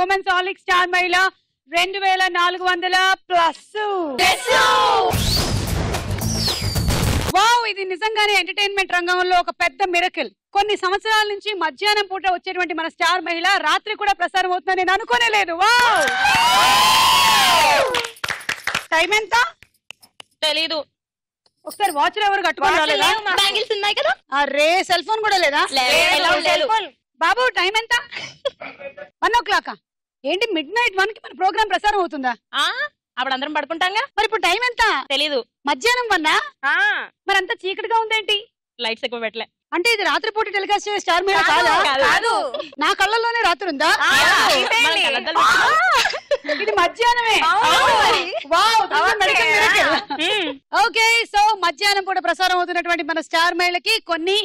Women's ఆలిక్ star మహిళ 2400 plus. Wow, ఇది నిజంగానే ఎంటర్టైన్మెంట్ రంగంలో ఒక పెద్ద మిరకిల్. కొన్ని సంవత్సరాల నుంచి మధ్యాహ్నం పూట వచ్చేటువంటి మన స్టార్ మహిళ రాత్రి కూడా ప్రసారం అవుతుందని నేను అనుకోనే లేదు. వావ్, టైం ఎంత తెలీదు. ఒకసారి వాచ్ ఎవరు కట్టుకొని రాలేదా? బ్యాంగిల్స్ ఉన్నాయి కదా. అరే సెల్ ఫోన్ కూడా లేదా? బాబు టైం ఎంత? 1 o'clock. ఏంటి midnight 1 కి మన ప్రోగ్రామ్ ప్రసారం అవుతుందా? అప్పుడు అందరం పడుకుంటాంగా. మరి ఇప్పుడు టైం ఎంత? తెలీదు. మధ్యాహ్నం 1. మరి అంత చీకటిగా ఉందేంటి? లైట్స్ ఎక్కువ పెట్టలే. అంటే ఇది రాత్రిపూట టెలికాస్ట్ చేసే స్టార్ మీద కాదు. నా కళ్ళల్లోనే రాత్రి ఉందా? ఇది మధ్యాహ్నమే. ఓకే, సో మధ్యాహ్నం పూట ప్రసారం అవుతున్నటువంటి మన స్టార్ మహిళకి కొన్ని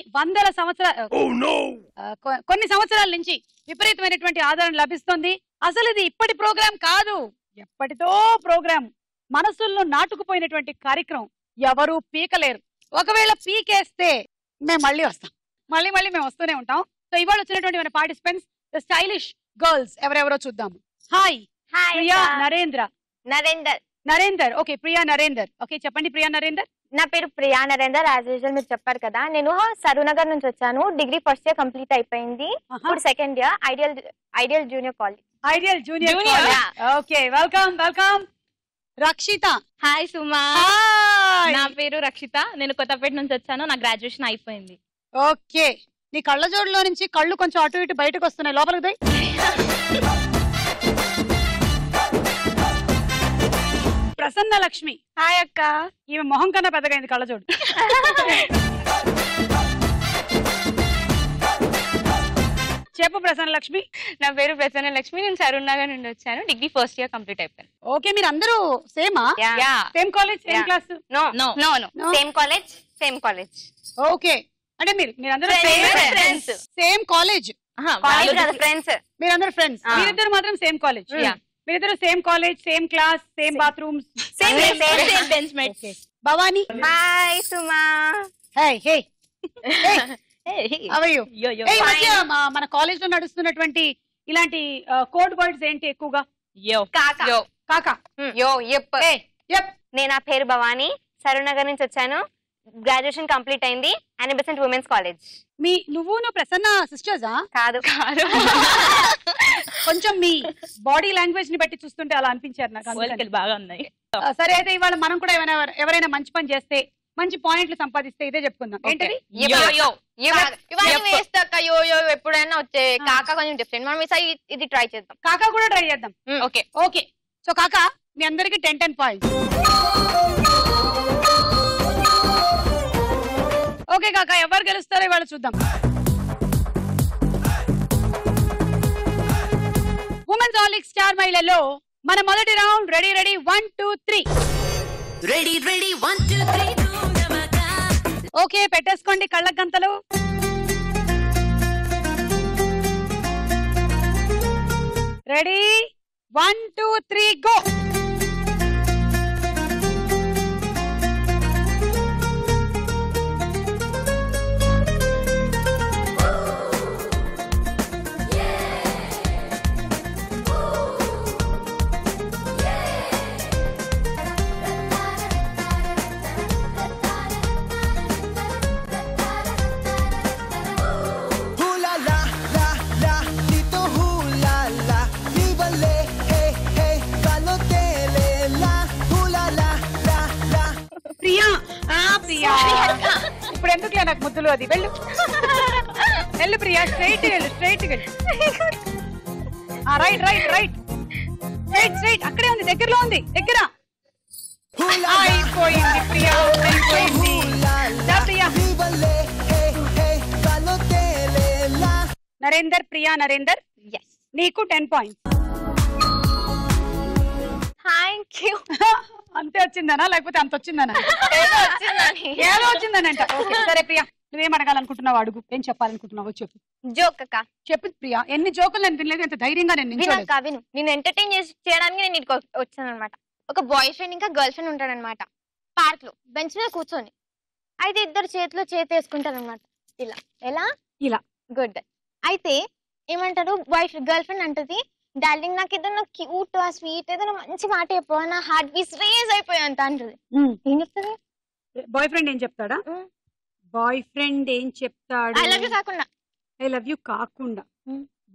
సంవత్సరాల నుంచి విపరీతమైనటువంటి ఆదరణ లభిస్తుంది. అసలు ఇది ఇప్పటి ప్రోగ్రాం కాదు, ఎప్పటితో ప్రోగ్రాం. మనసుల్లో నాటుకుపోయినటువంటి కార్యక్రమం, ఎవరు పీకలేరు. ఒకవేళ పీకేస్తే మేము మళ్ళీ వస్తాం, మళ్ళీ మేము వస్తూనే ఉంటాం. సో ఇవాళ వచ్చినటువంటి మన పార్టిసిపెంట్స్ ద స్టైలిష్ గర్ల్స్ ఎవరెవరో చూద్దాము. Hi, Priya Narender. Okay, Priya Narender. Okay, చెప్పండి ప్రియా నరేందర్. నా పేరు ప్రియా నరేందర్. యాజ్ యూజువల్ మీరు చెప్పారు కదా, నేను సరూనగర్ నుంచి వచ్చాను. డిగ్రీ ఫస్ట్ ఇయర్ కంప్లీట్ అయిపోయింది. ఇప్పుడు second year ideal junior college. Ideal junior. Okay, welcome. Rakshita. Hi Suma. నా పేరు రక్షిత. నేను కొత్తపేట నుంచి వచ్చాను. నా గ్రాడ్యుయేషన్ అయిపోయింది. ఓకే, నీ కళ్ళ జోడులో నుంచి కళ్ళు కొంచెం అటు ఇటు బయటకు వస్తున్నాయి, లోపలికి పోయి. ప్రసన్న లక్ష్మి. హాయ్ అక్క. ఈమె మొహం కన్నా పెద్దగైంది కళ్ళజోడు. చెప్పు ప్రసన్న లక్ష్మి. నా పేరు ప్రసన్న లక్ష్మి. నేను సరూనగర్ నుండి వచ్చాను. డిగ్రీ ఫస్ట్ ఇయర్ కంప్లీట్ అయిపోయాను. ఓకే, మీరు అందరూ సేమా? Same college, same class? No, same college. Okay, అంటే మీరందరూ సేమ్ కాలేజ్, ఫ్రెండ్స్. మీరందరూ ఫ్రెండ్స్. మీరిద్దరు మాత్రం సేమ్ కాలేజ్. మీరిద్దరు same college, same class, same bathrooms, same bench mates. Bhavani. Hi Suma. Hey మన కాలేజ్ లో నడుస్తున్నటువంటి ఇలాంటి కోడ్ వర్డ్స్ ఏంటి ఎక్కువగా? కాకా. నేను నా పేరు భవానీ, సరూనగర్ నుంచి వచ్చాను. గ్రాడ్యుయేషన్ కంప్లీట్ అయింది. అనిబెసెంట్ ఉమెన్స్ కాలేజ్. నువ్వు ప్రసన్న సిస్టర్సా? కాదు. కొంచెం మీ బాడీ లాంగ్వేజ్ ని బట్టి చూస్తుంటే అలా అనిపించారు నాకు. బాగా ఉన్నాయి. సరే, అయితే ఇవాళ మనం కూడా ఎవరైనా మంచి పని చేస్తే, మంచి పాయింట్లు సంపాదిస్తే ఇదే చెప్పుకుందాం. ఏంటది? ఎప్పుడైనా వచ్చే కాకా కొంచెం డిఫరెంట్. మనం ఇది ట్రై చేద్దాం. కాకా కూడా ట్రై చేద్దాం. ఓకే. సో కాకా, మీ అందరికి 10 పాయింట్స్. ఓకే కాకా, ఎవరు గెలుస్తారో ఇవాళ చూద్దాం. ఉమెన్స్ ఆలిక్ స్టార్ మహిళలో మన మొదటి రౌండ్. రెడీ 1 2 3. రెడీ 1 2 3. ఓకే, పెట్టేసుకోండి కళ్ళ గంతలు. Ready 1 2 3 go. ఇప్పుడు ఎందుకులే నాకు ముద్దులు, అది వెళ్ళు ప్రియా. స్ట్రైట్ వెళ్ళు. రైట్. అక్కడే ఉంది, దగ్గరలో ఉంది. దగ్గర అయిపోయింది ప్రియా, అయిపోయింది. నరేందర్, నీకు 10 పాయింట్స్. అంతే వచ్చిందనా, లేకపోతే అంత వచ్చిందనా? ఏదో వచ్చిందనంట. సరే ప్రియా, నువ్వేం అడగాలనుకుంటున్నావు అడుగు. ఏం చెప్పాలనుకుంటున్నావు చెప్పు. జోక్ అక్క. చెప్పు ప్రియా. ఎన్ని జోకులు నేను తినలేదు, ఎంత ధైర్యంగా నేను ఎంటర్టైన్ చేయడానికి నేను ఇక్కడికి వచ్చాను అనమాట. ఒక బాయ్ ఫ్రెండ్ ఇంకా గర్ల్ ఫ్రెండ్ ఉంటాడనమాట. పార్క్ లో బెంచ్ మీద కూర్చొని. అయితే ఇద్దరు చేతిలో చేతి వేసుకుంటారు అనమాట. ఇలా ఇలా గుడ్. అయితే ఏమంటారు, గర్ల్ ఫ్రెండ్ అంటది, డార్లింగ్ నాకు ఏదైనా క్యూట్ స్వీట్ ఏదైనా మంచి మాట చెప్పు నా హార్ట్ బీస్ రేజ్ అయిపోయి అంత అంటది. ఏం చెప్తుంది? బాయ్ ఫ్రెండ్ ఏం చెప్తాడా? బాయ్ ఫ్రెండ్ ఏం చెప్తాడు? ఐ లవ్ యూ కాకుండా ఐ లవ్ యూ కాకుండా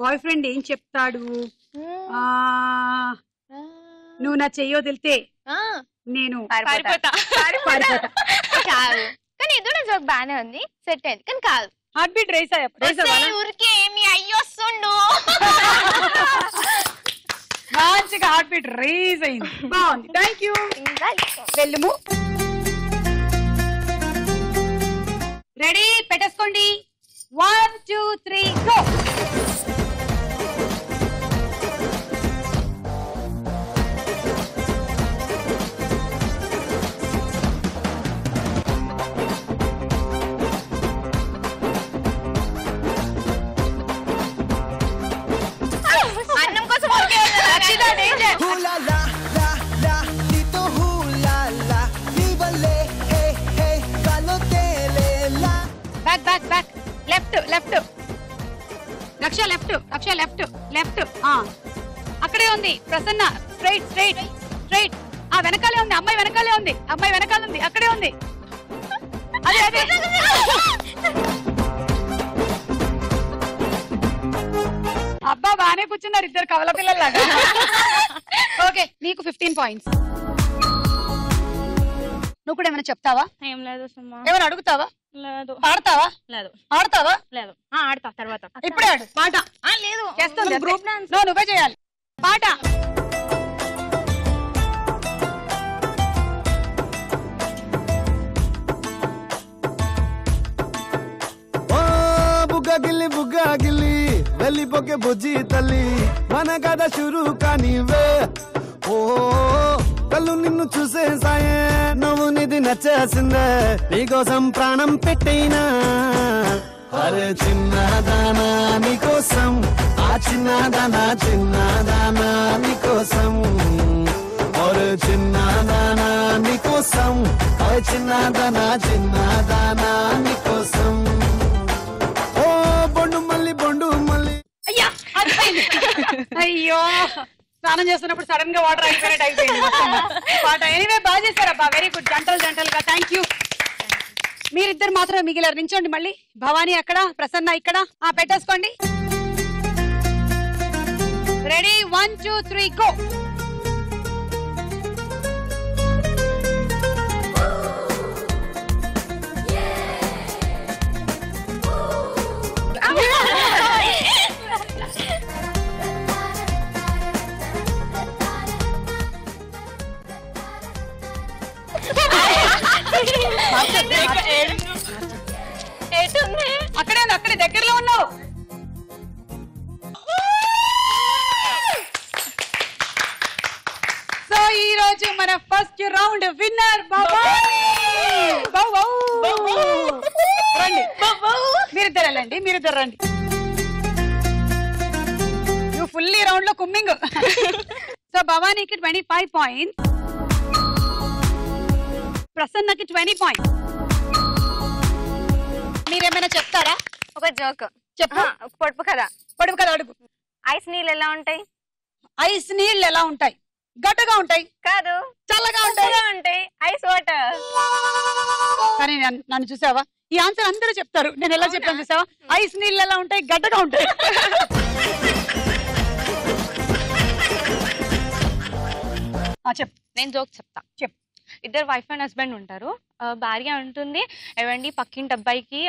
బాయ్ ఫ్రెండ్ ఏం చెప్తాడు? నువ్వు నా చెయ్యో తెలితే నేను పారిపోతా. కాదు కానీ ఏదో జోక్ బానే ఉంది, సెట్ అయింది కానీ కాదు. హార్ట్ బీట్ రేస్ ఊరికే ఏమి అయ్యొస్తుండు మంచిగా హార్ట్ బీట్ రేస్ అయింది. బాగుంది, థ్యాంక్ యూ. వెళ్ళుము. రెడీ పెట్టేసుకోండి. 1 2 3 గో. అన్నం కోసం బ్యాక్ బ్యాక్ లెఫ్ట్ లెఫ్ట్ రక్ష లెఫ్ట్ రక్ష లెఫ్ట్ లెఫ్ట్. అక్కడే ఉంది ప్రసన్న. Straight straight straight. వెనకాలే ఉంది అమ్మాయి, వెనకాలే ఉంది అమ్మాయి, వెనకాల ఉంది అక్కడే ఉంది. అదే అదే అబ్బా బానే కూర్చున్నారు ఇద్దరు కవల పిల్లల్లాగా. ఓకే నీకు 15 పాయింట్స్. నువ్వు కూడా ఏమైనా చెప్తావా? ఏం లేదు సుమా. ఏమైనా అడుగుతావా? లేదు. ఆడతావా? లేదు. ఆడతావా? లేదు. ఆడతా తర్వాత. ఇప్పుడే ఆడు పాట. లేదు చేస్తుంది గ్రూప్ డాన్స్. నువ్వే చేయాలి పాట. బుగ్గగిల్లి బుగ్గగిల్లి వెళ్ళిపోకే బుజ్జి తల్లి మన కథ షురు కానివే. ఓ కళ్ళు నిన్ను చూసే సాయే నువ్వు నిధి నచ్చేసిందే నీకోసం ప్రాణం పెట్టైనా. అరే చిన్నదానా నీకోసం ఆ చిన్నదానా చిన్నదానా నీకోసం. అరే చిన్నదానా నీకోసం ఆ చిన్నదానా చిన్నదానా నీకోసం. ఓ బొండు మల్లి బొండు మల్లి. అయ్యా అయ్యో స్నానం చేస్తున్నప్పుడు సడన్ గా వాటర్ అయిపోయినట్టు అయిపోయింది పాట. ఎనీవే బాగా చేశారబ్బా, వెరీ గుడ్. జంటలు గా థ్యాంక్ యూ. మీరిద్దరు మాత్రమే మిగిలారు. నించోండి మళ్ళీ. భవానీ అక్కడ, ప్రసన్న ఇక్కడ. పెట్టేసుకోండి. Ready 1 2 3 go. అక్కడే అక్కడే దగ్గరలో ఉన్నావు. సో ఈ రోజు మన ఫస్ట్ రౌండ్ విన్నర్ రండి. మీరిద్దరు వెళ్ళండి, మీరిద్దరు రండి. నువ్వు ఫుల్లీ రౌండ్ లో కుమ్మింగ్. సో భవానీకి 25 పాయింట్స్, ప్రసన్నకి 20 పాయింట్స్. మీరేమైనా చెప్తారా? ఒక జోక్ చెప్పు. పొడుపు కదా. పొడుపు కదా అడుగు. ఐస్ నీళ్ళు ఎలా ఉంటాయి? ఐస్ నీళ్ళు ఎలా ఉంటాయి? గడ్డగా ఉంటాయి. కాదు, చల్లగా ఉంటాయి. ఉంటాయి. Ice water. కానీ నన్ను చూసావా? ఈ ఆన్సర్ అందరూ చెప్తారు. నేను ఎలా చెప్పాను చూసావా? ఐస్ నీళ్ళు ఎలా ఉంటాయి? గడ్డగా ఉంటాయి. చెప్పు. నేను జోక్ చెప్తా. చెప్పు. ఇద్దరు వైఫ్ అండ్ హస్బెండ్ ఉంటారు. భార్య అంటుంది, ఏవండి పక్కింటి అబ్బాయికి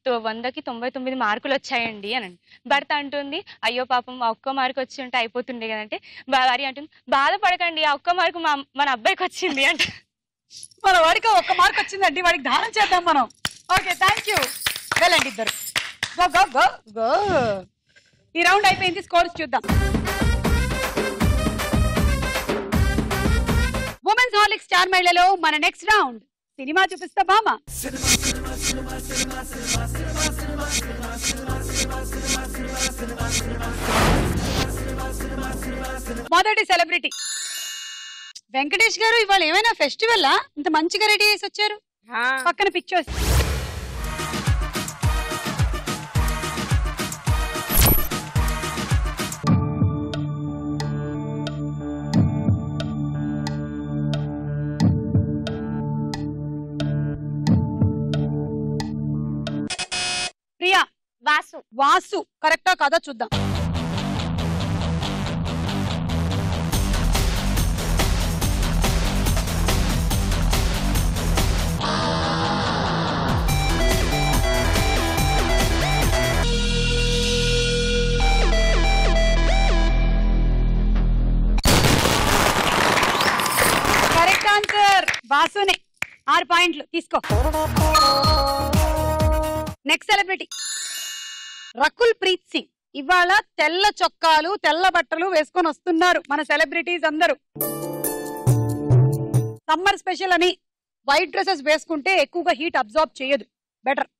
100కి 99 మార్కులు వచ్చాయండి అని. భర్త అంటుంది, అయ్యో పాపం ఆ ఒక్క మార్కు వచ్చి ఉంటే అయిపోతుండే కదంటే భార్య అంటుంది, బాధపడకండి ఆ ఒక్క మార్కు మన అబ్బాయికి వచ్చింది అంటే. మన వాడికి ఒక్క మార్క్ వచ్చిందండి, వాడికి దానం చేద్దాం మనం. Okay thank you. వెళ్ళండి ఇద్దరు. Go go go go. ఈ రౌండ్ అయిపోయింది. స్కోర్స్ చూద్దాం. ఉమెన్స్ హార్లిక్స్ స్టార్ మహిళలో మన నెక్స్ట్ రౌండ్ సినిమా చూపిస్తా బామ. మొదటి సెలబ్రిటీ వెంకటేష్ గారు. ఇవాళ ఏమైనా ఫెస్టివల్ ఇంత మంచిగా రెడీ చేసి వచ్చారు? పక్కన పిక్చర్స్. వాసు. వాసు కరెక్టా కాదా చూద్దాం. Correct answer వాసునే. 6 పాయింట్లు తీసుకో. Next celebrity Rakul Preet Singh. ఇవాళ తెల్ల చొక్కాలు తెల్ల బట్టలు వేసుకొని వస్తున్నారు మన సెలబ్రిటీస్ అందరూ. సమ్మర్ స్పెషల్ అని వైట్ డ్రెస్సెస్ వేసుకుంటే ఎక్కువగా హీట్ అబ్జార్బ్ చేయదు. బెటర్.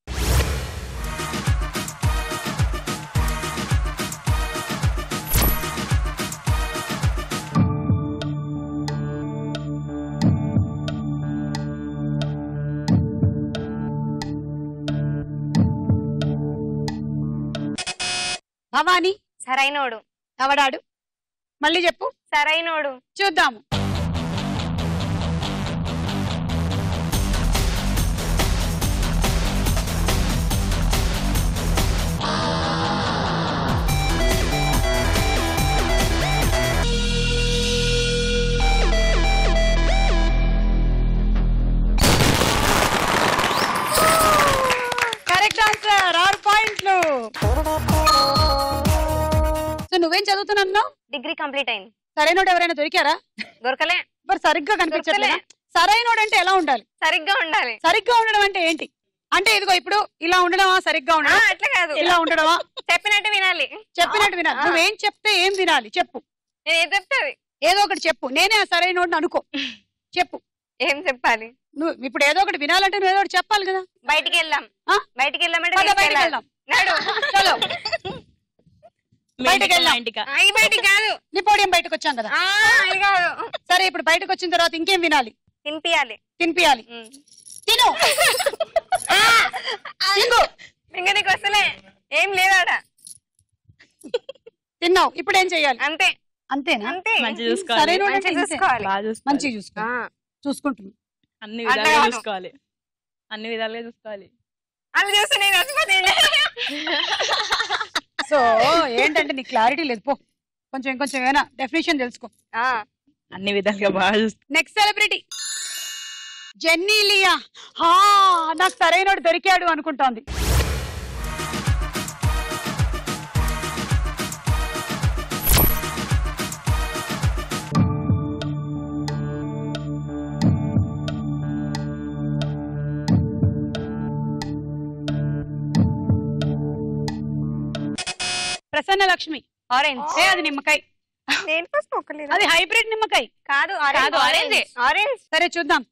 భవాని. సరైనోడు. అవడాడు. మళ్ళీ చెప్పు. సరైనోడు. చూద్దాము. Correct answer. 6 పాయింట్లు. సో నువ్వేం చదువుతున్నావు? డిగ్రీ కంప్లీట్ అయింది. సరైనోడు ఎవరైనా దొరికారా? దొరకలే. మరి సరిగ్గా కనిపించట్లేదా? సరైనోడు అంటే ఎలా ఉండాలి? సరిగ్గా ఉండాలి. సరిగ్గా ఉండడం అంటే ఏంటి? అంటే ఇదిగో ఇప్పుడు ఇలా ఉండడమా సరిగ్గా ఉండడం? అట్లా కాదు, ఇలా ఉండడమా? చెప్పినట్టు వినాలి. చెప్పినట్టు వినాలి. నువ్వేం చెప్తే ఏం వినాలి చెప్పు. నేను ఏం చెప్తాది ఏదో ఒకటి చెప్పు. నేనే ఆ సరైనోడిని అనుకో. చెప్పు. ఏం చెప్పాలి? నువ్వు ఇప్పుడు ఏదో ఒకటి వినాలంటే నువ్వు ఏదో ఒకటి చెప్పాలి కదా. బయటికి వెళ్దాం. బయటికి వెళ్దామంటే బయటికి వెళ్దాం. చలో బయటకి వెళ్దాం. బయటికి కాదు, నీ పోడియం బయటకు వచ్చాం కదా. కాదు. సరే ఇప్పుడు బయటకు వచ్చిన తర్వాత ఇంకేం వినాలి? తినిపియాలి. తినిపియాలి. తిను. తిను. ఇంకా నీకు వస్తలే ఏం లేదాడ. తిన్నావు. ఇప్పుడు ఏం చెయ్యాలి? అంతే. అంతేనా? అంతే. సరైనోడు అంటే చూసుకోవాలి. మంచిగా చూసుకో. చూసుకుంటున్నా. అన్ని విధాలుగా చూసుకోవాలి. అన్ని విధాలుగా చూసుకోవాలి. అలా చూస్తే నేను వచ్చిపోతే. సో ఏంటంటే నీకు క్లారిటీ లేదు. పో కొంచెం ఇంకొంచెం ఏమైనా డెఫినేషన్ తెలుసుకో. అన్ని విధాలుగా బాగా చూసుకో. Next celebrity Genelia. నాకు సరైనోడు దొరికాడు అనుకుంటోంది. ప్రసన్న లక్ష్మి. ఆరెంజ్. అది నిమ్మకాయ. నేను ఫస్ట్ ఒక్కలేదు. అది హైబ్రిడ్ నిమ్మకాయ. కాదు, ఆరెంజ్. ఆరెంజ్. సరే చూద్దాం.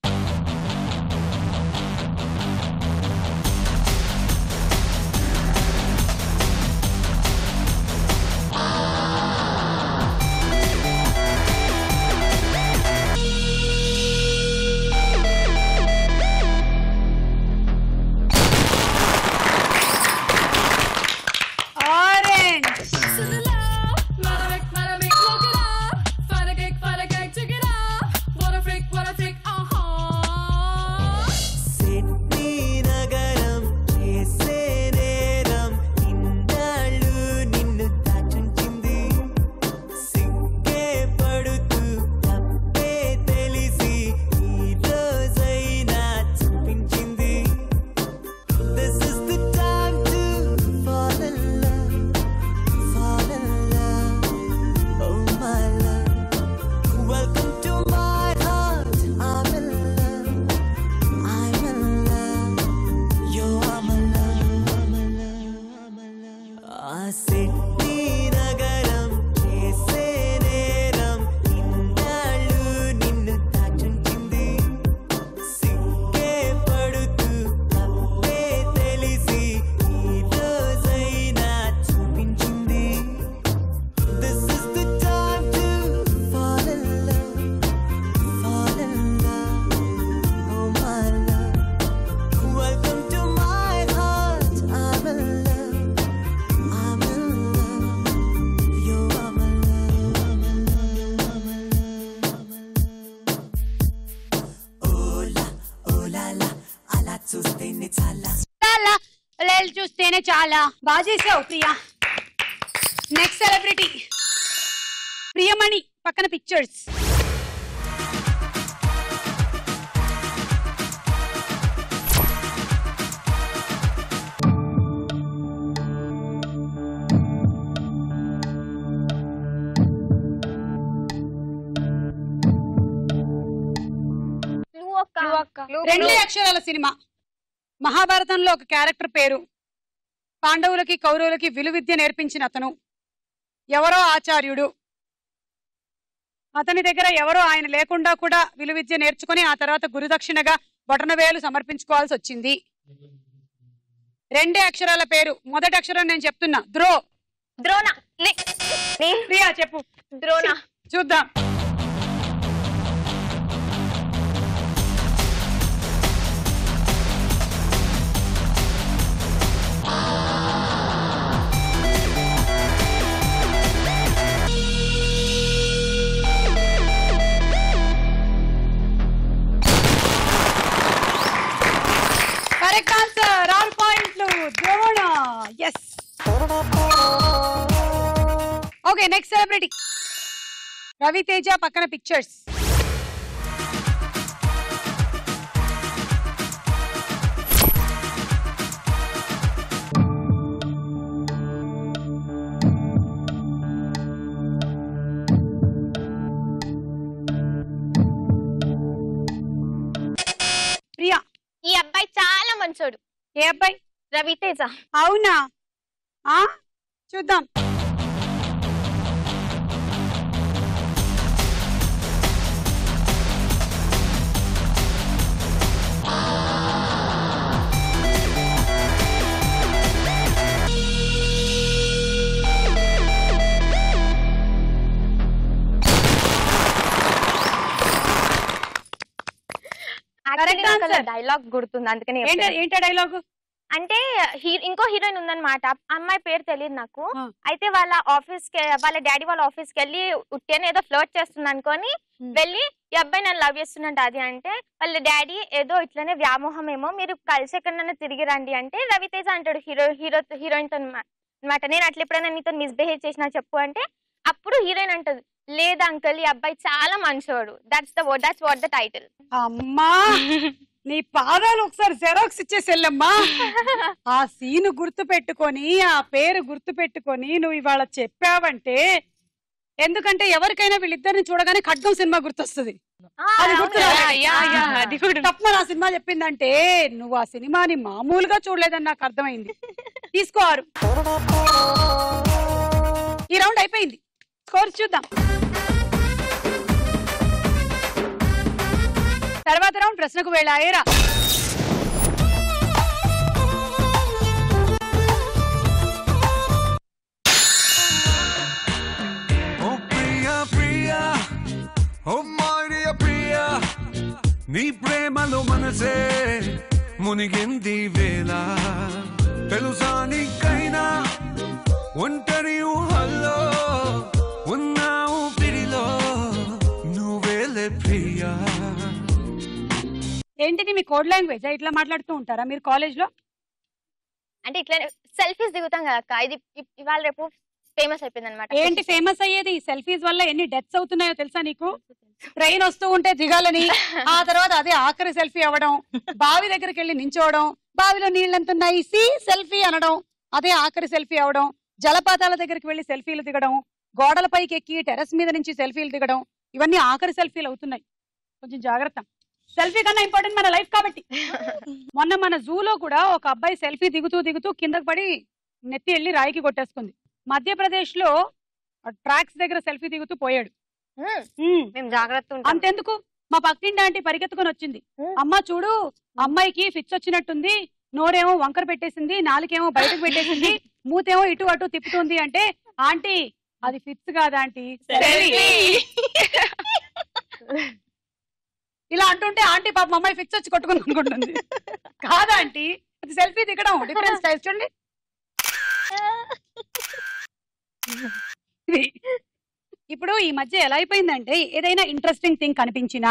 వాళ్ళు చూస్తేనే చాలా బాగా చేసావు ప్రియా. నెక్స్ట్ సెలబ్రిటీ ప్రియమణి పక్కన పిక్చర్స్. రెండే అక్షరాల సినిమా. మహాభారతంలో ఒక క్యారెక్టర్ పేరు. పాండవులకి కౌరవులకి విలువిద్య నేర్పించిన అతను ఎవరో ఆచార్యుడు. అతని దగ్గర ఎవరో ఆయన లేకుండా కూడా విలువిద్య నేర్చుకుని ఆ తర్వాత గురుదక్షిణగా బొటనవేలు సమర్పించుకోవాల్సి వచ్చింది. రెండే అక్షరాల పేరు. మొదటి అక్షరం నేను చెప్తున్నా, ద్రోణ. ప్రియా చెప్పు. ద్రోణ. చూద్దాం. Correct answer. 6 పాయింట్లు. Drona. Yes. Okay, next celebrity Ravi Teja పక్కన పిక్చర్స్. ప్రియా. ఈ అబ్బాయి చాలా మంచోడు. ఏ అబ్బాయి? రవితేజ. అవునా? చూద్దాం. డైలాగ్ గుర్తుంది, అందుకని ఏంటా డైలాగ్ అంటే ఇంకో హీరోయిన్ ఉందన్నమాట. అమ్మాయి పేరు తెలియదు నాకు. అయితే వాళ్ళ ఆఫీస్ కి వాళ్ళ డాడీ వాళ్ళ ఆఫీస్ కి వెళ్ళి ఉట్టిని ఏదో ఫ్లర్ట్ చేస్తుంది అనుకొని వెళ్ళి ఈ అబ్బాయి నన్ను లవ్ చేస్తున్నట్టు అది అంటే వాళ్ళ డాడీ ఏదో ఇట్లనే వ్యామోహం ఏమో మీరు కలిసి ఎక్కడన్నా తిరిగి రండి అంటే రవితేజ అంటాడు హీరోయిన్ తో అనమాట, నేను అట్లా ఎప్పుడైనా నీతో మిస్బిహేవ్ చేసినా చెప్పు అంటే అప్పుడు హీరోయిన్ అంటది, లేదు అంకల్ ఈ అబ్బాయి చాలా మంచోడు. That's what the title. అమ్మా నీ పాదాలు ఒకసారి జెరాక్స్ ఇచ్చేసి వెళ్ళమ్మా. ఆ సీను గుర్తు పెట్టుకొని ఆ పేరు గుర్తు పెట్టుకొని నువ్వు ఇవాళ చెప్పావంటే, ఎందుకంటే ఎవరికైనా వీళ్ళిద్దరిని చూడగానే ఖడ్గం సినిమా గుర్తొస్తుంది. అది గుర్తు తప్ప ఆ సినిమా చెప్పిందంటే నువ్వు ఆ సినిమాని మామూలుగా చూడలేదని నాకు అర్థమైంది. తీసుకోరు. ఈ రౌండ్ అయిపోయింది. స్కోర్ చూద్దాం. తర్వాత రౌండ్ ప్రశ్నకు వెళ్ళాయేరా. నీ ప్రేమలో మనసే మునిగింది వేళ, తెలుసా నీకైనా ఒంటరి ఊహల్లో ఉన్నావు పిడిలో నువ్వేలే ప్రియా. ఏంటిది మీ కోడ్ లాంగ్వేజ్? ఇట్లా మాట్లాడుతూ ఉంటారా మీరు కాలేజ్ లో? అంటే ఇట్లా సెల్ఫీస్ దిగుతాం కదా అక్క, ఇది ఇవాళ రేపు ఫేమస్ అయిపోయింది అనమాట. ఏంటి ఫేమస్ అయ్యేది? సెల్ఫీస్ వల్ల ఎన్ని డెత్స్ అవుతున్నాయో తెలుసా నీకు? ట్రైన్ వస్తూ ఉంటే దిగాలని, ఆ తర్వాత అదే ఆఖరి సెల్ఫీ అవ్వడం, బావి దగ్గరికి వెళ్ళి నించోవడం, బావిలో నీళ్ళెంతున్నాయి సి సెల్ఫీ అనడం, అదే ఆఖరి సెల్ఫీ అవడం, జలపాతాల దగ్గరికి వెళ్ళి సెల్ఫీలు దిగడం, గోడల పైకి ఎక్కి టెర్రస్ మీద నుంచి సెల్ఫీలు దిగడం, ఇవన్నీ ఆఖరి సెల్ఫీలు అవుతున్నాయి. కొంచెం జాగ్రత్త. సెల్ఫీ కన్నా ఇంపార్టెంట్ మన లైఫ్ కాబట్టి. మొన్న మన జూలో కూడా ఒక అబ్బాయి సెల్ఫీ దిగుతూ దిగుతూ కిందకి పడి నెత్తి వెళ్ళి రాయికి కొట్టేసుకుంది. మధ్యప్రదేశ్ లో ట్రాక్స్ దగ్గర సెల్ఫీ దిగుతూ పోయాడు. మేము జాగ్రత్త. అంతెందుకు, మా పక్కింటి ఆంటీ పరిగెత్తుకొని వచ్చింది, అమ్మ చూడు అమ్మాయికి ఫిక్స్ వచ్చినట్టుంది, నోరేమో వంకర పెట్టేసింది, నాలుకేమో బయటకు పెట్టేసింది, మూతేమో ఇటు అటు తిప్పుతుంది అంటే, ఆంటీ అది ఫిక్స్ కాదా ఆంటీ, ఇలా అంటుంటే ఆంటీ పాప అమ్మాయి ఫిక్స్ వచ్చి కొట్టుకుని అనుకుంటుంది. కాదా ఆంటీ, అది సెల్ఫీ దిగడం, డిఫరెన్స్ స్టైల్స్ చూడండి. ఇప్పుడు ఈ మధ్య ఎలా అయిపోయిందంటే, ఏదైనా ఇంట్రెస్టింగ్ థింగ్ కనిపించినా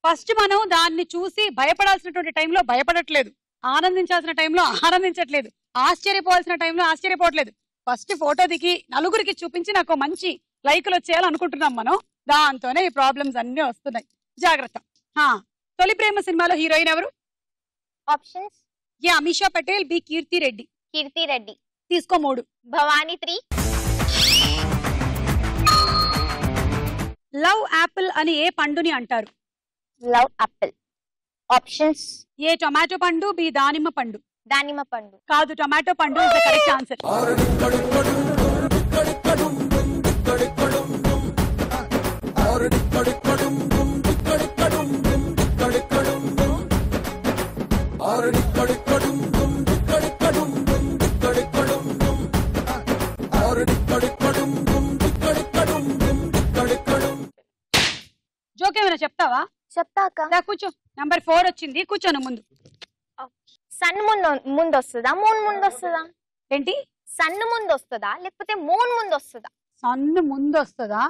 ఫస్ట్ మనం దాన్ని చూసి భయపడాల్సినటువంటి టైంలో భయపడట్లేదు, ఆనందించాల్సిన టైంలో ఆనందించట్లేదు, ఆశ్చర్యపోవాల్సిన టైంలో ఆశ్చర్యపోవట్లేదు. ఫస్ట్ ఫోటో దిగి నలుగురికి చూపించి నాకు మంచి లైకులు వచ్చేయాలి అనుకుంటున్నాం మనం. దాంతోనే ఈ ప్రాబ్లమ్స్ అన్ని వస్తున్నాయి. జాగ్రత్త. తొలి ప్రేమ సినిమాలో హీరోయిన్ ఎవరు? Options A Amisha Patel, B Keerthi Reddy. Keerthi Reddy. తీసుకో 3. భవానీ 3. లవ్ యాపిల్ అని ఏ పండుని అంటారు? Love Apple. Options A tomato పండు, బి దానిమ్మ పండు. దానిమ్మ పండు. కాదు, టొమాటో పండు ఇస్ ద కరెక్ట్ ఆన్సర్. జోకేమైనా చెప్తావా? చెప్తాక కూర్చో. నంబర్ 4 వచ్చింది, కూర్చోను ముందు. సన్ ముందు వస్తుందా, మూన్ ముందు వస్తుందా? ఏంటి? సన్ ముందు వస్తుందా లేకపోతే మూన్ ముందు వస్తుందా? సన్ ముందు వస్తుందా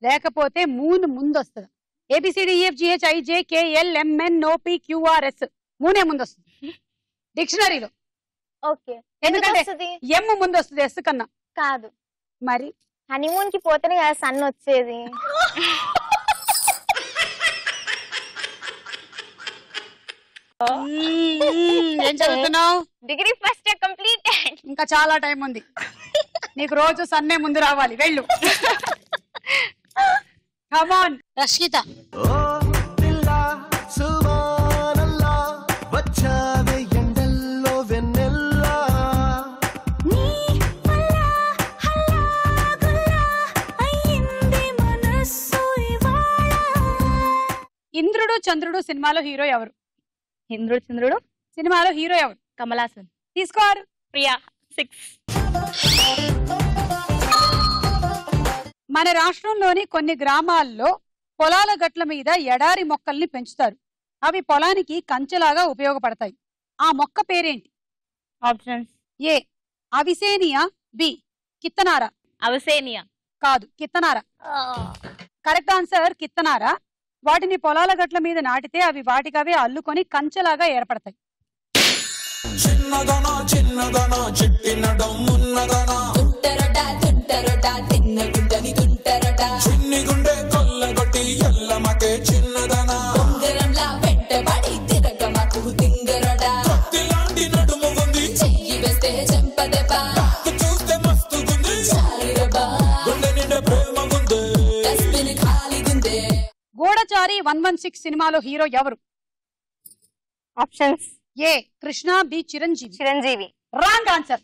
లేకపోతే మూన్ ముందు వస్తుందా? ABCDEFGHIJKLMNOPQRS మూనే ముందు వస్తుంది డిక్షనరీలో. ఓకే. ఎందుకంటే వస్తుంది ఎం ముందు వస్తుంది ఎస్ కన్నా. కాదు, మరి హనీమూన్ కి పోతేనే కదా సన్ వచ్చేది. ఏం చదువుతున్నావు? Degree first year completed. ఇంకా చాలా టైం ఉంది. నీకు రోజు సన్నే ముందు రావాలి, వెళ్ళు. Come on Rashmita. ఓ పిల్ల సువానల్లా వచ్చావే ఎండల్లో వెన్నెల్లా నీ వల్ల హల్లా గుల్లా అయ్యింది మనస్సు ఇవాళ. ఇంద్రుడు చంద్రుడు సినిమాలో హీరో ఎవరు? ఇంద్రుడు చంద్రుడు సినిమాలో హీరో ఎవరు? కమలాసన్. తీసుకోరు. ప్రియా 6. మన రాష్ట్రంలోని కొన్ని గ్రామాల్లో పొలాల గట్ల మీద ఎడారి మొక్కల్ని పెంచుతారు. అవి పొలానికి కంచెలాగా ఉపయోగపడతాయి. ఆ మొక్క పేరేంటి? ఆప్షన్స్ ఏ అవిసేనియా, బి కిత్తనార. అవసేనియా. కాదు, కిత్తనార. Correct answer కిత్తనార. వాటిని పొలాల గట్ల మీద నాటితే అవి వాటికవే అల్లుకొని కంచెలాగా ఏర్పడతాయి. చిన్నదనా చిన్నదనా చిట్టి నడం ఉన్నదనా తుంటరడా తుంటరడా తిన్న గుండని తుంటరడా చిన్ని గుండె కొల్లగొట్టి ఎల్లమకే చిన్నదనా ఉంగరంలా వెంటబడి తిరగమకు తింగరడా కత్తిలాంటి నడుము ఉంది చెయ్యి వేస్తే చెంపదెబ్బా చూస్తే మస్తుగుంది చాలిరబా గుండె నిండా ప్రేమ ఉంది డస్ట్బిన్ ఖాళీగుందే. గూఢచారి 116 సినిమాలో హీరో ఎవరు? Options A Krishna, B Chiranjeevi. Chiranjeevi. Wrong answer.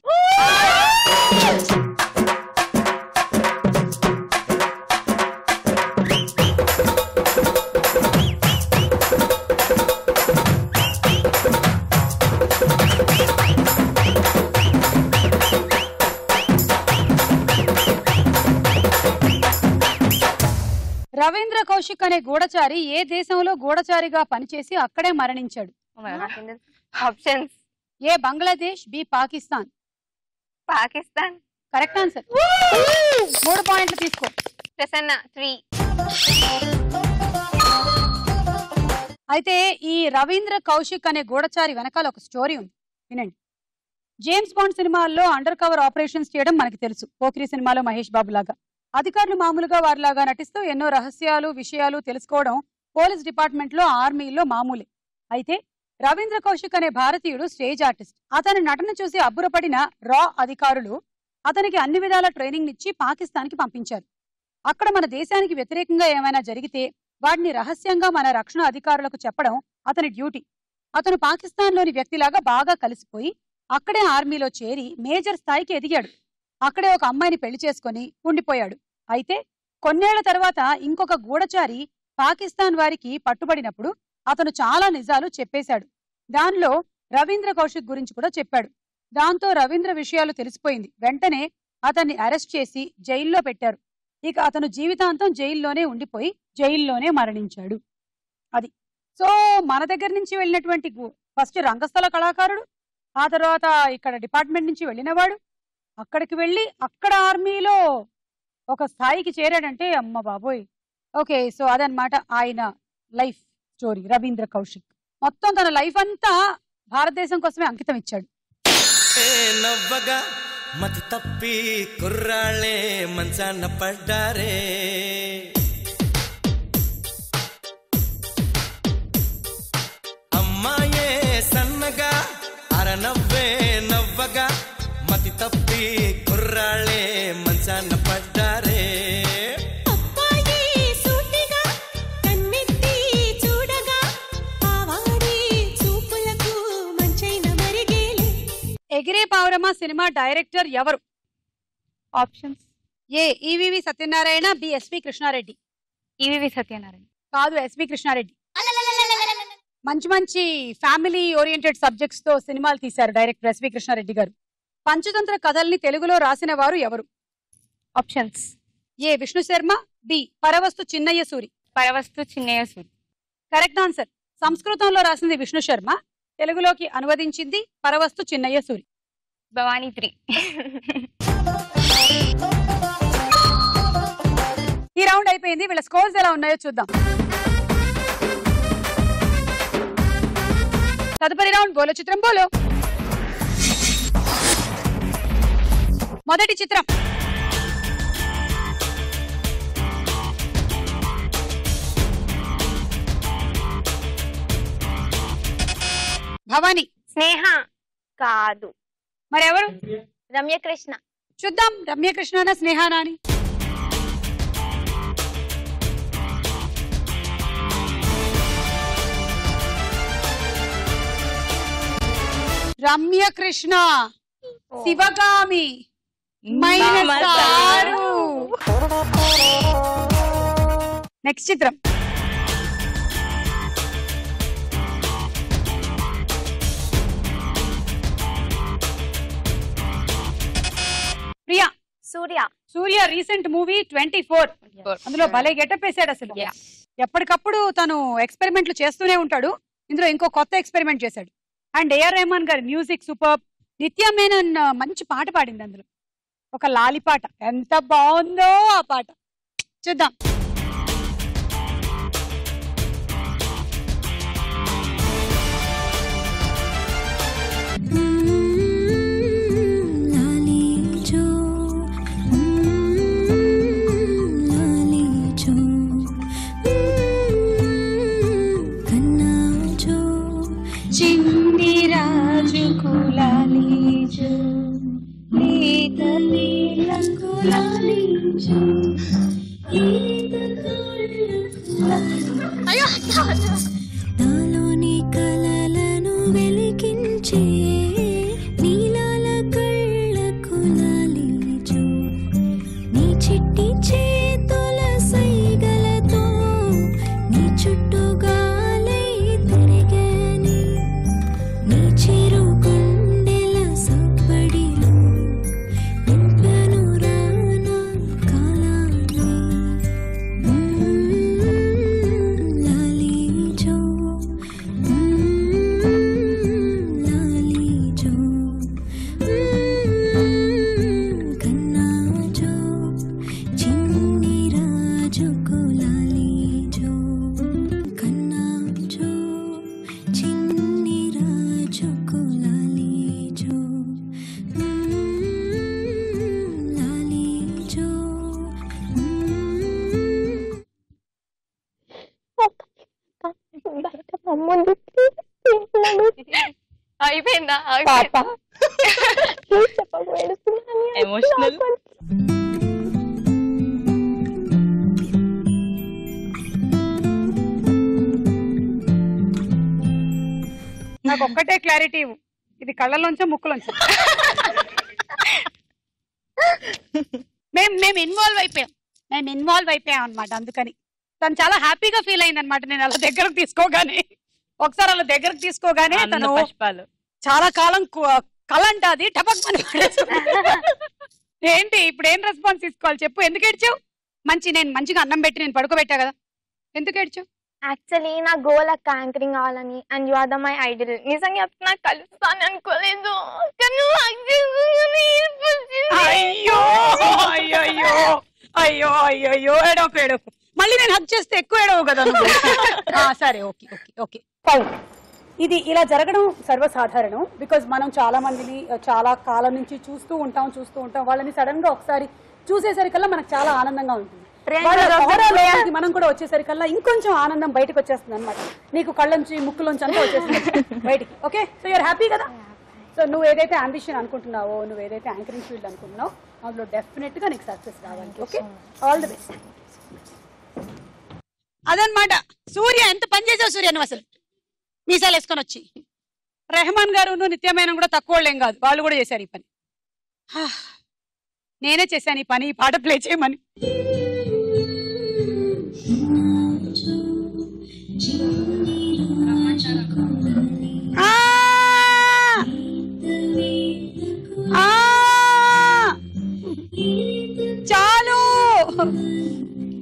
Ravindra Kaushik అనే గూఢచారి ఏ దేశంలో గూఢచారిగా పనిచేసి అక్కడే మరణించాడు? Options A Bangladesh, B Pakistan. Pakistan. Correct answer. 3 పాయింట్లు తీసుకో. ప్రసన్న 3. అయితే ఈ రవీంద్ర కౌశిక్ అనే గూఢచారి వెనకాల ఒక స్టోరీ ఉంది, వినండి. జేమ్స్ బాండ్ సినిమాల్లో అండర్ కవర్ ఆపరేషన్స్ చేయడం మనకి తెలుసు. పోకిరి సినిమాలో మహేష్ బాబు లాగా. అధికారులు మామూలుగా వారిలాగా నటిస్తూ ఎన్నో రహస్యాలు విషయాలు తెలుసుకోవడం పోలీస్ డిపార్ట్మెంట్ లో, ఆర్మీలో మామూలే. అయితే రవీంద్ర కౌశిక్ అనే భారతీయుడు స్టేజ్ ఆర్టిస్ట్. అతని నటన చూసి అబ్బురపడిన రా అధికారులు అతనికి అన్ని విధాల ట్రైనింగ్ ఇచ్చి పాకిస్తాన్ కి పంపించారు. అక్కడ మన దేశానికి వ్యతిరేకంగా ఏమైనా జరిగితే వాటిని రహస్యంగా మన రక్షణ అధికారులకు చెప్పడం అతని డ్యూటీ. అతను పాకిస్తాన్ లోని వ్యక్తిలాగా బాగా కలిసిపోయి అక్కడే ఆర్మీలో చేరి మేజర్ స్థాయికి ఎదిగాడు. అక్కడే ఒక అమ్మాయిని పెళ్లి చేసుకుని ఉండిపోయాడు. అయితే కొన్నేళ్ల తర్వాత ఇంకొక గూఢచారి పాకిస్తాన్ వారికి పట్టుబడినప్పుడు అతను చాలా నిజాలు చెప్పేశాడు. దానిలో రవీంద్ర కౌశిక్ గురించి కూడా చెప్పాడు. దాంతో రవీంద్ర విషయాలు తెలిసిపోయింది. వెంటనే అతన్ని అరెస్ట్ చేసి జైల్లో పెట్టారు. ఇక అతను జీవితాంతం జైల్లోనే ఉండిపోయి జైల్లోనే మరణించాడు. అది సో మన దగ్గర నుంచి వెళ్ళినటువంటి ఫస్ట్ రంగస్థల కళాకారుడు, ఆ తర్వాత ఇక్కడ డిపార్ట్మెంట్ నుంచి వెళ్ళినవాడు, అక్కడికి వెళ్ళి అక్కడ ఆర్మీలో ఒక స్థాయికి చేరాడంటే అమ్మ బాబోయ్. ఓకే, సో అదనమాట ఆయన లైఫ్ స్టోరీ. రవీంద్ర కౌశిక్ మొత్తం తన లైఫ్ అంతా భారతదేశం కోసమే అంకితం ఇచ్చాడు. నవ్వగా మతి తప్పి కుర్రాళ్ళే మంచాన పడ్డారే, అమ్మాయే సన్నగా అరనవ్వే నవ్వగా మతి తప్పి కుర్రాళ్ళే మంచాన పడ్డారే. ఎగిరే పావురమ్మ సినిమా డైరెక్టర్ ఎవరు? Options: A EVV Satyanarayana, B SV Krishna Reddy. EVV Satyanarayana. కాదు, ఎస్వి కృష్ణారెడ్డి. మంచి మంచి ఫ్యామిలీ ఓరియంటెడ్ సబ్జెక్ట్స్ తో సినిమాలు తీశారు డైరెక్టర్ ఎస్వి కృష్ణారెడ్డి గారు. పంచతంత్ర కథల్ని తెలుగులో రాసిన వారు ఎవరు? Options: A Vishnu Sharma, B Paravastu Chinnayya Suri. Paravastu Chinnayya Suri. Correct answer. సంస్కృతంలో రాసింది విష్ణు శర్మ, తెలుగులోకి అనువదించింది పరవస్తు చిన్నయ్య సూరి. భవానీ 3. ఈ రౌండ్ అయిపోయింది. వీళ్ళ స్కోర్స్ ఎలా ఉన్నాయో చూద్దాం. తదుపరి రౌండ్ బోలో చిత్రం బోలో. మొదటి చిత్రం భవాని. స్నేహ కాదు. మరెవరు? రమ్యకృష్ణ. చూద్దాం రమ్యకృష్ణనా స్నేహానా అని. రమ్యకృష్ణ శివగామి -6. నెక్స్ట్ చిత్రం ప్రియా. సూర్య. సూర్య రీసెంట్ మూవీ 24. అందులో భలే గెటప్ వేసాడు అసలు. ఎప్పటికప్పుడు తను ఎక్స్పెరిమెంట్లు చేస్తూనే ఉంటాడు. ఇందులో ఇంకో కొత్త ఎక్స్పెరిమెంట్ చేశాడు. అండ్ ఏఆర్ రెహమాన్ గారి మ్యూజిక్ సూపర్. నిత్యా మేనన్ మంచి పాట పాడింది అందులో, ఒక లాలి పాట. ఎంత బాగుందో ఆ పాట. చూద్దాం. నాలోని కలలను వెలిగించే నీలాల కళ్ళకు లాలించు, నీ చిట్టి చేతుల సైగలతో నీ చుట్టుగాలై తిరిగేని, నీ చిరు గుండెల సవ్వడిలో నింపెను రానా కాలాన్ని. అయిపోయిందా? ఎమోషనల్. నాకు ఒక్కటే క్లారిటీ ఇవ్వు, ఇది కళ్ళలోంచో ముక్కులోంచో? మేము ఇన్వాల్వ్ అయిపోయాం అనమాట. అందుకని తను చాలా హ్యాపీగా ఫీల్ అయింది అనమాట. నేను అలా దగ్గరకు తీసుకోగానే, ఒకసారి అలా దగ్గరకు తీసుకోగానే తను చాలా కాలం కళ అంట అది టపక్ అని ఏంటి ఇప్పుడు ఏం రెస్పాన్స్ తీసుకోవాలి చెప్పు? ఎందుకు ఏడ్చావు? నేను మంచిగా అన్నం పెట్టి నేను పడుకోబెట్టా కదా, ఎందుకు ఏడ్చావు? యాక్చువల్లీ నా గోల్ అక్క యాంకరింగ్ కావాలని. And you are the my idol. నిజంగా చెప్తున్నా కలుస్తాను అనుకోలేదు. అయ్యో అయ్యో అయ్యో అయ్యో అయ్యో ఏడోకు. మళ్ళీ నేను హక్ చేస్తే ఎక్కువ ఏడవు కదా నువ్వు. సరే ఓకే ఓకే ఓకే ఫైన్. ఇది ఇలా జరగడం సర్వసాధారణం. బికాజ్ మనం చాలా మందిని చాలా కాలం నుంచి చూస్తూ ఉంటాం వాళ్ళని సడన్ గా ఒకసారి చూసేసరికల్లా మనకు చాలా ఆనందంగా ఉంటుంది. మనం కూడా వచ్చేసరికల్లా ఇంకొంచెం ఆనందం బయటకు వచ్చేస్తుంది అనమాట. నీకు కళ్ళంచి ముక్కులోంచి అంతా వచ్చేస్తుంది బయటికి. ఓకే, సో యూఆర్ హ్యాపీ కదా. సో నువ్వు ఏదైతే అంబిషన్ అనుకుంటున్నావో, నువ్వు ఏదైతే యాంకరింగ్ ఫీల్డ్ అనుకుంటున్నావో అందులో డెఫినెట్ గా నీకు సక్సెస్ రావాలి. Okay, all the best. అదనమాట. సూర్య ఎంత పని చేసావు సూర్య నువ్వు అసలు, మీసాలు వేసుకొని వచ్చి. రెహమాన్ గారు నిత్యమైన కూడా తక్కువ వాళ్ళేం కాదు, వాళ్ళు కూడా చేశారు ఈ పని. నేనే చేశాను ఈ పని, ఈ పాట ప్లే చేయమని. చాలు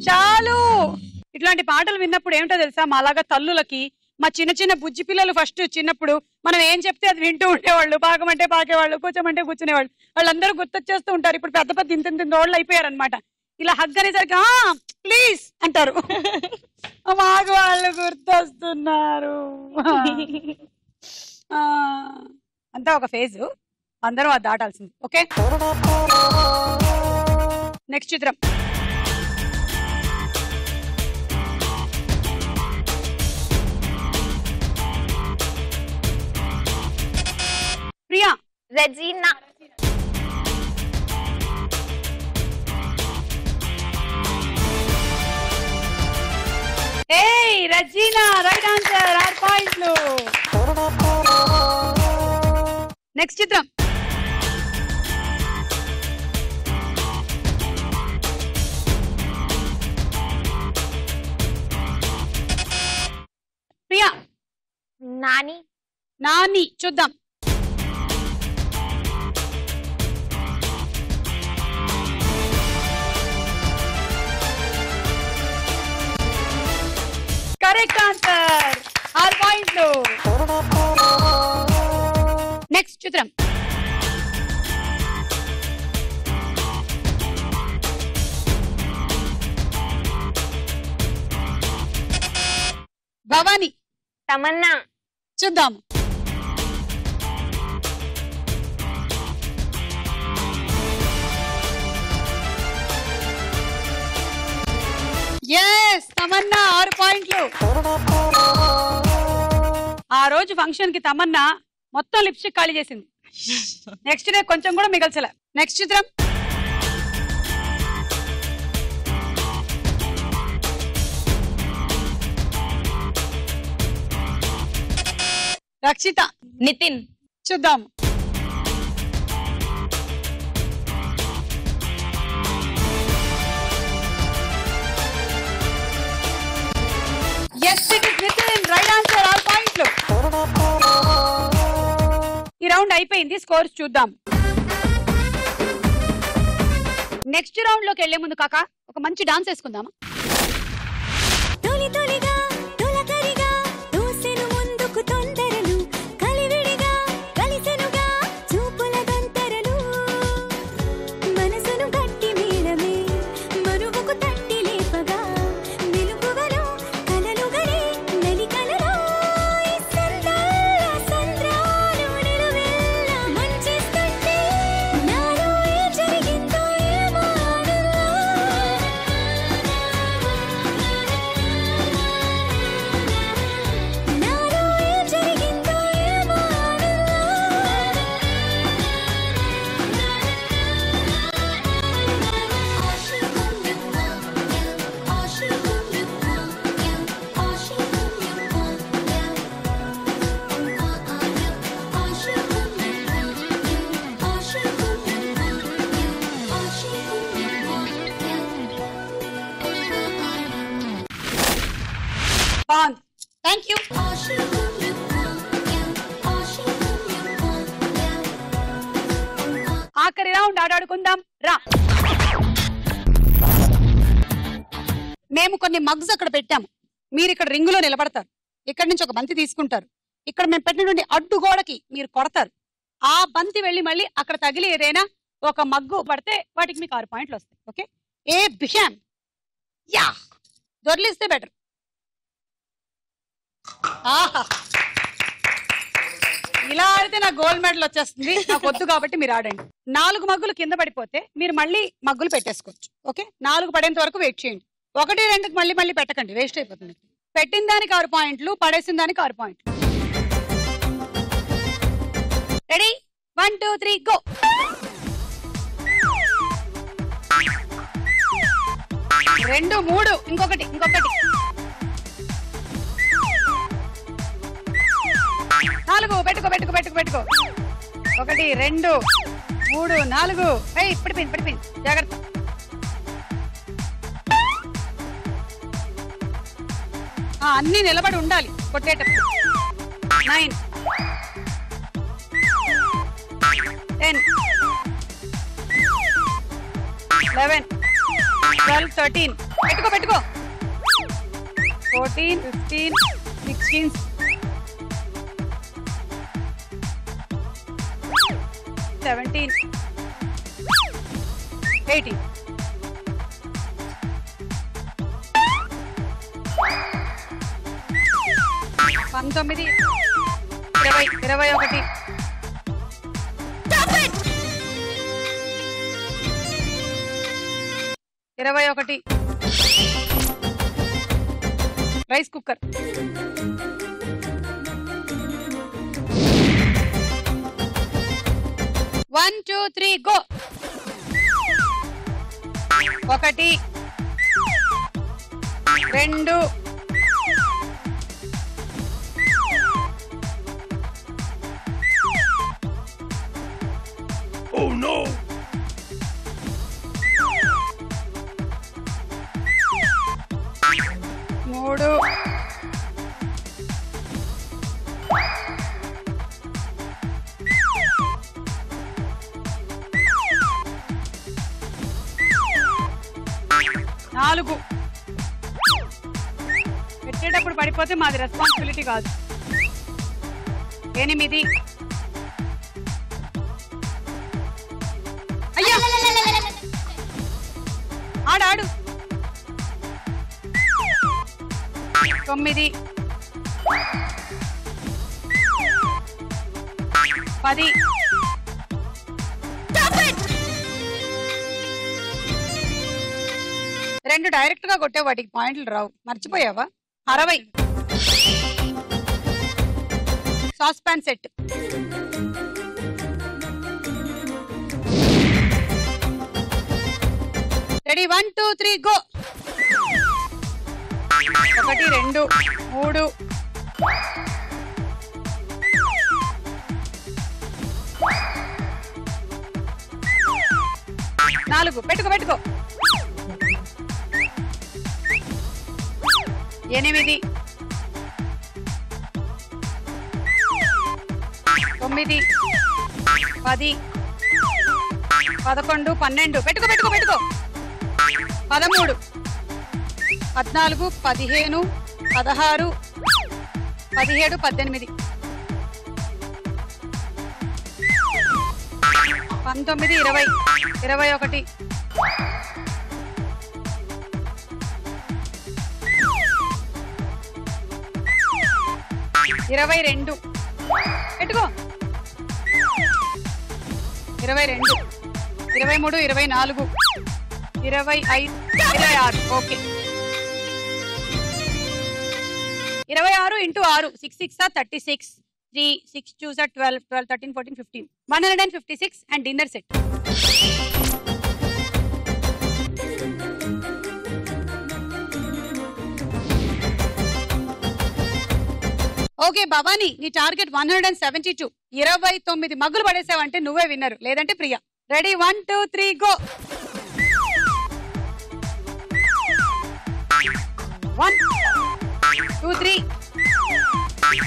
చాలు. ఇట్లాంటి పాటలు విన్నప్పుడు ఏమిటో తెలుసా, మా అలాగా తల్లులకి, మా చిన్న చిన్న బుజ్జి పిల్లలు ఫస్ట్ చిన్నప్పుడు మనం ఏం చెప్తే అది వింటూ ఉండేవాళ్ళు, పాకమంటే పాకేవాళ్ళు, కూర్చోమంటే కూర్చునేవాళ్ళు. వాళ్ళందరూ గుర్తొచ్చేస్తూ ఉంటారు. ఇప్పుడు పెద్ద పెద్ద ఇంత రోళ్ళు అయిపోయారు అనమాట. ఇలా హగ్ అనేసరికి ప్లీజ్ అంటారు. మాకు వాళ్ళు గుర్తొస్తున్నారు. అంతా ఒక ఫేజ్, అందరూ అది దాటాల్సింది. ఓకే, నెక్స్ట్ చిత్రం. ప్రియా. రెజీనా. ఏయ్ రెజీనా, రైట్ ఆన్సర్, 6 పాయింట్లు. నెక్స్ట్ చిత్రం. ప్రియా. నాని. నాని, చూద్దాం. కరెక్ట్ ఆన్సర్, 6 పాయింట్లు. నెక్స్ట్ చిత్రం. భవాని. తమన్నా. చూద్దాం. ఎస్, తమన్నా, 6 పాయింట్లు. ఆ రోజు ఫంక్షన్ కి తమన్నా మొత్తం లిప్స్టిక్ ఖాళీ చేసింది. నెక్స్ట్ డే కొంచెం కూడా మిగల్చలే. నెక్స్ట్ చిత్రం. రక్షిత. నితిన్. చూద్దాం. Yes, it is Nithin, right answer, 6 పాయింట్లు. ఈ రౌండ్ అయిపోయింది, స్కోర్స్ చూద్దాం. నెక్స్ట్ రౌండ్ లోకి వెళ్లే ముందు కాక ఒక మంచి డాన్స్ వేసుకుందామా? తొలి తొలిగా తొలకరిగా దూసెను ముందుకు తొందరలు, కలివిడిగా కలిసెనుగా చూపుల గంతరలు, మనసును గట్టి మేళమే మరువుకు తట్టి లేపగా, నిలుపువలో కలలు గని నలికలలో సంద్రాల సంద్రాలు నిలువెల్ల మంచిస్తుంటే, నాలో ఏం జరిగిందో ఏమో బాగుంది, థ్యాంక్ యూ. ఆఖరి రౌండ్ ఆడాడుకుందాం రా. మేము కొన్ని మగ్స్ అక్కడ పెట్టాము, మీరు ఇక్కడ రింగులో నిలబడతారు, ఇక్కడ నుంచి ఒక బంతి తీసుకుంటారు, ఇక్కడ మేము పెట్టినటువంటి అడ్డుగోడకి మీరు కొడతారు, ఆ బంతి వెళ్ళి మళ్ళీ అక్కడ తగిలి ఏదైనా ఒక మగ్గు పడితే వాటికి మీకు 6 పాయింట్లు వస్తాయి. ఓకే, ఏ బిషాం యా దొర్లిస్తే బెటర్. ఆహా, ఇలా ఆడితే నాకు గోల్డ్ మెడల్ వచ్చేస్తుంది, నాకు వద్దు కాబట్టి మీరు ఆడండి. 4 మగ్గులు కింద పడిపోతే మీరు మళ్ళీ మగ్గులు పెట్టేసుకోవచ్చు. ఓకే, 4 పడేంత వరకు వెయిట్ చేయండి. 1, 2కి మళ్ళీ పెట్టకండి, వేస్ట్ అయిపోతుంది. పెట్టిన దానికి 6 పాయింట్లు, పడేసిన దానికి 6 పాయింట్లు. Ready 1 2 3 go. 2 3 ఇంకొకటి 4 పెట్టుకో 1 2 3 4. పడిపోయింది జాగ్రత్త. అన్ని నిలబడి ఉండాలి కొట్టేటప్పుడు. 9 10 11 12 13. పెట్టుకో 14 15 16 17 18. 19 20 21. Rice cooker. 1 2 3 go. 1 2 Oh no! 3 4. పెట్టేటప్పుడు పడిపోతే మాది రెస్పాన్సిబిలిటీ కాదు. 8 అయ్యో ఆడు 9 10. రెండు డైరెక్ట్ గా కొట్టే వాటికి పాయింట్లు రావు, మర్చిపోయావా? 60. Sauce pan set. Ready 1 2 3 go. 1 2 3 4. పెట్టుకో 8 9 10 11 12. పెట్టుకో 13 14 15 16 17 18 19 20 21 22. పెట్టుకో 22 23 24 25 26. Okay 26 into 6 6 6 36 3 6 2 12 12 13 14 15 156 and dinner set. Okay Bhavani, నీ టార్గెట్ 172. 29 మగ్గులు పడేసావంటే నువ్వే విన్నరు, లేదంటే ప్రియా. Ready 1 2 3 go. 1 2 3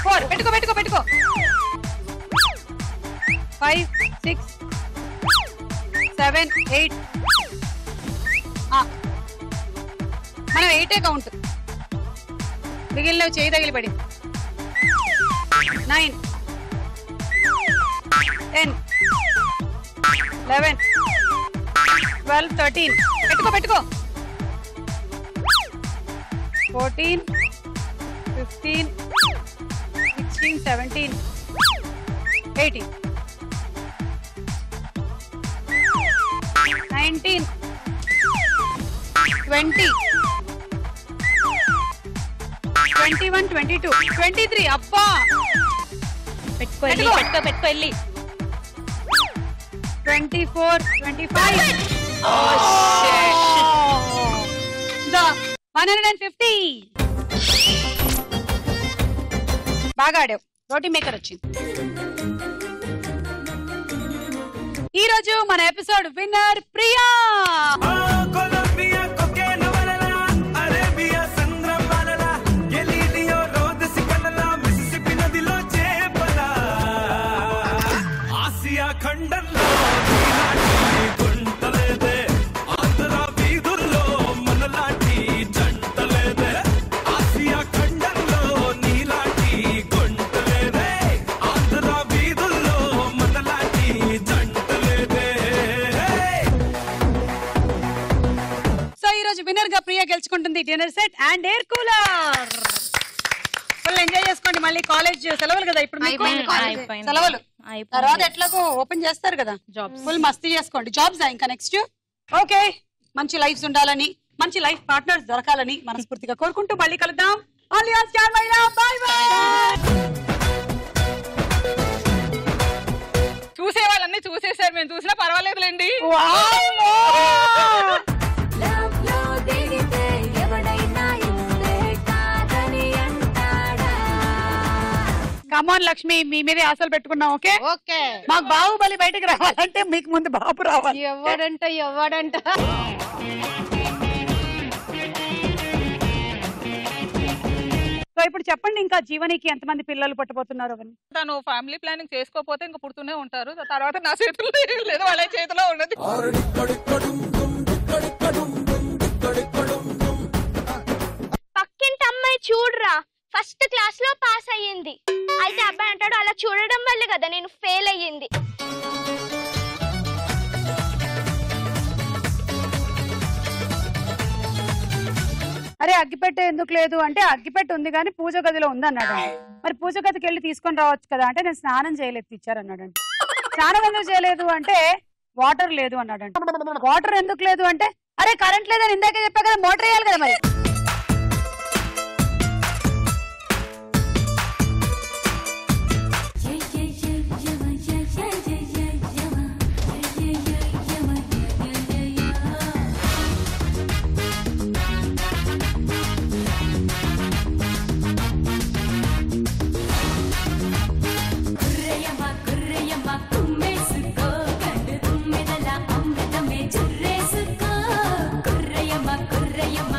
4. పెట్టుకో 5 6 7 8. మనం 8 కౌంట్, మిగిలినవి చేయి తగిలి పడి. 9 10 11 12 13. పెట్టుకో 14 15 16 17 18 19 20 21 22 23 అబ్బా పెట్టుకో వెళ్ళి 24 25 the 150 బాగా ఆడావు రోటీ మేకర్ వచ్చింది ఈ రోజు మన ఎపిసోడ్ విన్నర్ ప్రియా విన్నర్ గా ప్రియా గెలుచుకుంటుంది dinner set and air cooler full enjoy చేసుకోండి మళ్ళీ కాలేజ్ సెలవులు కదా ఇప్పుడు మీకు సెలవులు తర్వాత ఎట్లాగో ఓపెన్ చేస్తారు కదా జాబ్స్ ఫుల్ మస్తీ చేసుకోండి జాబ్స్ ఇంకా నెక్స్ట్ ఓకే మంచి లైఫ్స్ ఉండాలని మంచి లైఫ్ పార్ట్నర్స్ దొరకాలని మనస్ఫూర్తిగా కోరుకుంటూ మళ్ళీ కలుద్దాం only on star Maina by by చూసే వాళ్ళన్నీ చూసేసారు మేము చూసినా పర్వాలేదులేండి కమాన్ లక్ష్మి మీ మీదే ఆశలు పెట్టుకున్నాం ఓకే ఓకే మాకు బాహుబలి బయటకు రావాలంటే మీకు ముందు బాబు రావాలి ఎవడంట సో ఇప్పుడు చెప్పండి ఇంకా జీవనికి ఎంతమంది పిల్లలు పట్టబోతున్నారు అవన్నీ తను ఫ్యామిలీ ప్లానింగ్ చేసుకోకపోతే ఇంకా పుడుతూనే ఉంటారు తర్వాత నా చేతుల్లో లేదు వాళ్ళ చేతిలో ఉన్నది పక్కింటి అమ్మాయి చూడరా ఫస్ట్ క్లాస్ లో పాస్ అయ్యింది అయితే అబ్బాయి అంటాడు అలా చూడడం వల్ల కదా నేను ఫెయిల్ అయ్యింది అరే అగ్గిపెట్టె ఎందుకు లేదు అంటే అగ్గిపెట్టె ఉంది కానీ పూజ గదిలో ఉంది అన్నాడు మరి పూజ గదికి వెళ్ళి తీసుకొని రావచ్చు కదా అంటే నేను స్నానం చేయలేదు ఇచ్చారన్నాడండి స్నానం ఎందుకు చేయలేదు అంటే వాటర్ లేదు అన్నాడంట వాటర్ ఎందుకు లేదు అంటే అరే కరెంట్ లేదని ఇందాకే చెప్పా కదా మోటార్ వేయాలి కదా మరి కుర్రయ్యమ్మ